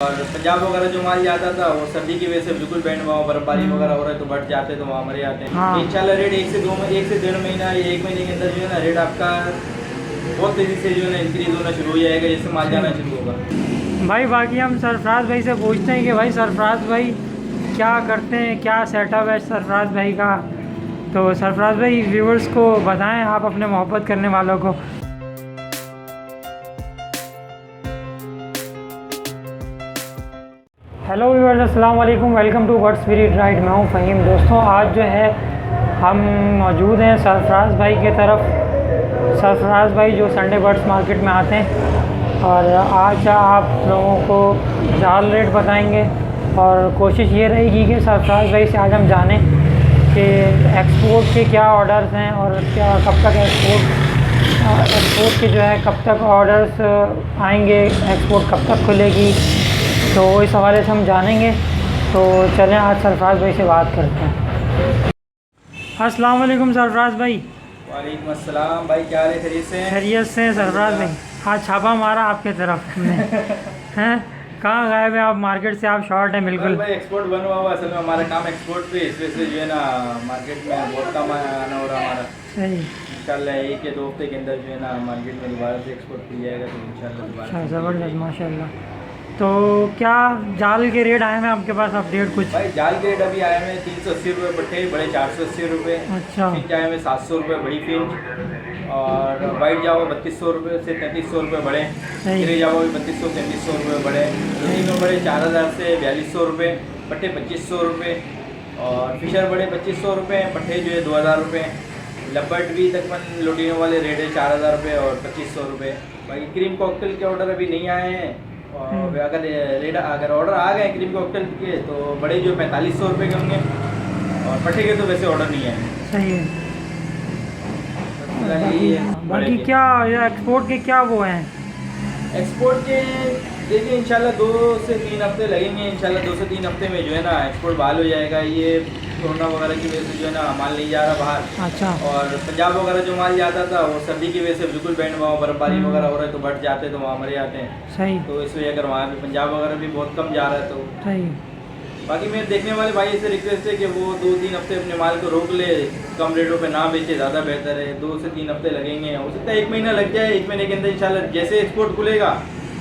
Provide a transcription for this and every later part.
और पंजाब वगैरह जो माल जाता था वो सर्दी की वजह से बिल्कुल बैंड हुआ, बर्फबारी वगैरह हो रहा है तो बढ़ जाते तो वहाँ मरे जाते हैं। हाँ। इंशाल्लाह रेट एक से 1.5 महीना या 1 महीने के अंदर जो है ना रेट आपका बहुत तेज़ी से जो है ना इंक्रीज़ होना शुरू हो जाएगा जैसे माल जाना शुरू होगा। भाई बाकी हम सरफराज भाई से पूछते हैं कि भाई सरफराज भाई क्या करते हैं, क्या सेटअप है सरफराज भाई का। तो सरफराज भाई व्यूवर्स को बताएं आप अपने मोहब्बत करने वालों को। हेलो व्यूवर्स, अस्सलाम वालेकुम, welcome to word spirit ride. मैं हूं फ़हीम। दोस्तों आज जो है हम मौजूद हैं सरफराज भाई के तरफ। सरफराज भाई जो संडे बर्ड्स मार्केट में आते हैं और आज आप लोगों को जाल रेट बताएंगे और कोशिश ये रहेगी कि सरफराज भाई से आज हम जानें कि एक्सपोर्ट के क्या ऑर्डर्स हैं और क्या कब तक एक्सपोर्ट के जो है कब तक ऑर्डर्स आएंगे, एक्सपोर्ट कब तक खुलेगी, तो इस हवाले से हम जानेंगे। तो चलें आज सरफराज भाई से बात करते हैं। अस्सलाम वालेकुम सरफराज भाई। वालेकुम अस्सलाम भाई, क्या हाल है? खैरियत से हैं? खैरियत से हैं सरफराज भाई। आज छापा मारा आपके तरफ हमने हैं, कहाँ गायब है आप? मार्केट से आप शॉर्ट हैं बिल्कुल। भाई एक्सपोर्ट बना हुआ, असल में हमारा काम एक्सपोर्ट पे, इस वजह से जो है ना मार्केट में बहुत कम आना हो रहा हमारा। सही, इंशाल्लाह 1 या 2 हफ्ते के अंदर जो है ना मार्केट में दोबारा से एक्सपोर्ट किया जाएगा तो इंशाल्लाह दोबारा अच्छा, से ज़बरदस्त, माशाल्लाह। तो क्या जाल के रेट आए हैं आपके पास अपडेट कुछ? भाई जाल के रेट अभी आए हैं 380 रुपये पट्टे, बड़े 480 रुपये। अच्छा। फिंच आए हैं 700 रुपये बड़ी फिंच, और वाइट जावा 3200 रुपये से 3300 रुपये बड़े। सही। ग्रे जावा भी 3200 3300 रुपये बड़े। में बड़े 4000 से 4200 रुपये, पट्टे 2500 रुपये, और फिशर बड़े 2500 रुपये, पट्टे जो है 2000 रुपये। लबर्ट भी तकरीबन लोटियों वाले रेट है 4000 रुपये और 2500 रुपये। बाकी क्रीम कॉकटेल के ऑर्डर अभी नहीं आए हैं, और अगर ऑर्डर आ गए क्रीम कॉकटेल के तो बड़े जो 4500 रुपये के होंगे, और पट्टे के तो वैसे ऑर्डर नहीं आए। सही है। बाकी के क्या एक्सपोर्ट के क्या वो हैं? एक्सपोर्ट के देखिए इंशाल्लाह 2 से 3 हफ्ते लगेंगे। इंशाल्लाह 2 से 3 हफ्ते में जो है ना एक्सपोर्ट बहाल हो जाएगा। ये कोरोना वगैरह की वजह से जो है ना माल नहीं जा रहा बाहर। अच्छा। और पंजाब वगैरह जो माल जाता था वो सर्दी की वजह से बिल्कुल बैंड हुआ, बर्फबारी वगैरह हो रहा है तो बढ़ जाते तो वहाँ मरे जाते हैं। सही। तो इस वजह अगर वहाँ भी पंजाब वगैरह भी बहुत कम जा रहा है तो सही। बाकी मेरे देखने वाले भाई से रिक्वेस्ट है कि वो 2-3 हफ्ते अपने माल को रोक ले, कम रेटों पे ना बेचे, ज़्यादा बेहतर है। 2 से 3 हफ्ते लगेंगे, हो सकता है 1 महीना लग जाए। 1 महीने के अंदर इंशाल्लाह जैसे एक्सपोर्ट खुलेगा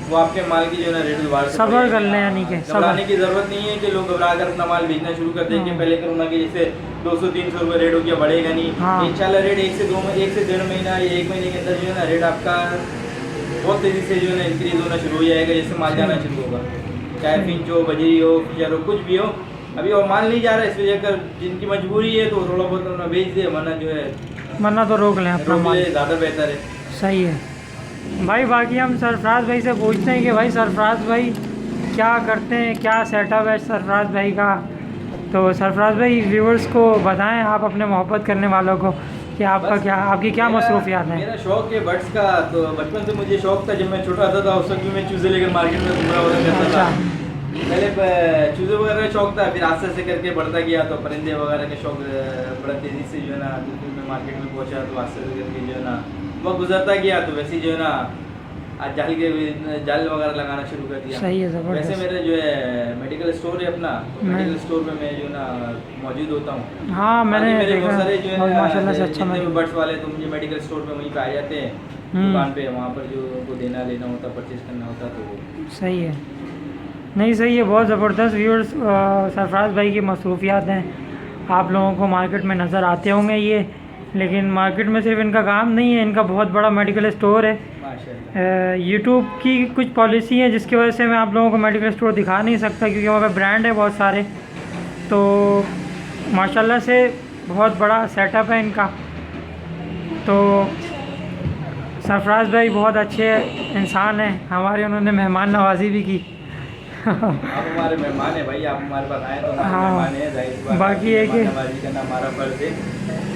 वो आपके माल की जो है ना रेट दोबारा से सब्र कर लें, यानी कि घबराने की ज़रूरत नहीं है कि लोग घबरा कर अपना माल बेचना शुरू कर देंगे। पहले कोरोना के जैसे 200-300 रुपये रेट हो गया, बढ़ेगा नहीं। हाँ। इंशाल्लाह रेट 1 से 1.5 महीना या 1 महीने के अंदर जो है ना रेट आपका बहुत तेज़ी से जो है ना इंक्रीज़ होना शुरू हो जाएगा जैसे माल जाना शुरू होगा। चाहे फिंच हो, बजरी हो, फिशर हो, कुछ भी हो। अभी और माल नहीं जा रहा है, इस वजह कर जिनकी मजबूरी है तो थोड़ा बहुत अपना बेच दे, वरना जो है वरना तो रोक लें अपना माल। ज़्यादा बेहतर है। सही है भाई। बाकी हम सरफराज भाई से पूछते हैं कि भाई सरफराज भाई क्या करते हैं, क्या सेटअप है सरफराज भाई का। तो सरफराज भाई व्यूवर्स को बताएं आप अपने मोहब्बत करने वालों को कि आपकी क्या मसरूफियात हैं। मेरा शौक है बर्ड्स का, तो बचपन से मुझे शौक था। जब मैं छोटा था उस वक्त भी मैं चूज़े लेकर मार्केट में घूमना वगैरह करता था। पहले चूज़े वगैरह का शौक था, फिर आस्ते आस्ते करके बढ़ता गया तो परिंदे वगैरह का शौक बड़ा तेज़ी से जो है ना मैं मार्केट में पहुंचा। तो आस्ते आस्ते करके जो है ना वक्त गुजरता गया तो वैसे जो है ना आज जाल वगैरह लगाना शुरू कर दिया। सही है, ज़बरदस्त। वैसे मेरा जो है मेडिकल स्टोर है अपना, मेडिकल स्टोर में मैं जो है ना मौजूद होता हूँ। हाँ, मैंने मेरे देखा बहुत सारे जो है माशाल्लाह से अच्छा जितने भी बर्ड्स वाले तो मुझे मेडिकल स्टोर पे वहीं पे आ जाते हैं दुकान पे, वहाँ पर जो उनको देना लेना होता, परचेज करना होता तो सही है। नहीं, सही है, बहुत ज़बरदस्त। व्यूअर्स सरफराज भाई की मसरूफियात हैं, आप लोगों को मार्केट में नज़र आते होंगे ये, लेकिन मार्केट में सिर्फ इनका काम नहीं है, इनका बहुत बड़ा मेडिकल स्टोर है। यूट्यूब की कुछ पॉलिसी है जिसकी वजह से मैं आप लोगों को मेडिकल स्टोर दिखा नहीं सकता क्योंकि वहाँ पे ब्रांड है बहुत सारे। तो माशाल्लाह से बहुत बड़ा सेटअप है इनका। तो सरफराज भाई बहुत अच्छे इंसान हैं हमारे, उन्होंने मेहमान नवाजी भी की। आप हमारे मेहमान हैं भाई, आप हमारे पास आए तो हाँ। मेहमान हैं। बाकी है कि नवाजी करना हमारा फर्ज है।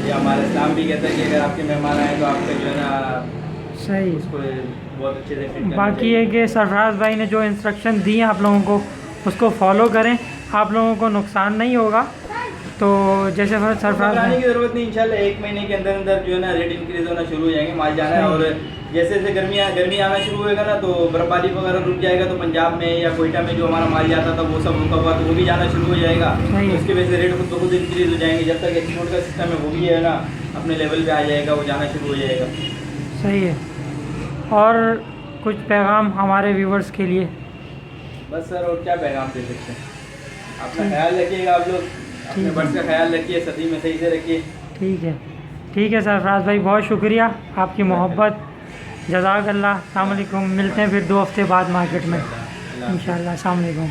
ये हमारा इस्लाम भी कहता है कि अगर आपके मेहमान आए तो आपका जो है ना सही उसको बहुत अच्छे से फिट करना बाकी है कि सरफराज भाई ने जो इंस्ट्रक्शन दी हैं आप लोगों को उसको फॉलो करें, आप लोगों को नुकसान नहीं होगा। तो जैसे सरफराज घबराने की ज़रूरत नहीं। इंशाल्लाह 1 महीने के अंदर अंदर जो है ना रेट इंक्रीज़ होना शुरू हो जाएंगे। माल जाना है और जैसे जैसे गर्मी आना शुरू होएगा ना, तो बर्फबारी वगैरह रुक जाएगा, तो पंजाब में या कोयटा में जो हमारा माल जाता था वो सब रुका हुआ, तो वो भी जाना शुरू हो जाएगा। सही है। तो उसकी वजह से रेट खुद ब खुद इंक्रीज हो जाएंगे। जब तक एक्सपोर्ट का सिस्टम है वो भी है ना अपने लेवल पे आ जाएगा, वो जाना शुरू हो जाएगा। सही है। और कुछ पैगाम हमारे व्यूवर्स के लिए? बस सर, और क्या पैगाम दे सकते हैं। अपना ख्याल रखिएगा आप लोग, अपने ठीक बर्ड्स का ख्याल रखिए, सदी में सही से रखिए। ठीक है, ठीक है सरफराज भाई, बहुत शुक्रिया आपकी मोहब्बत। जज़ाकल्लाह। अस्सलाम वालेकुम। मिलते हैं फिर 2 हफ्ते बाद मार्केट में इंशाल्लाह। अस्सलाम वालेकुम।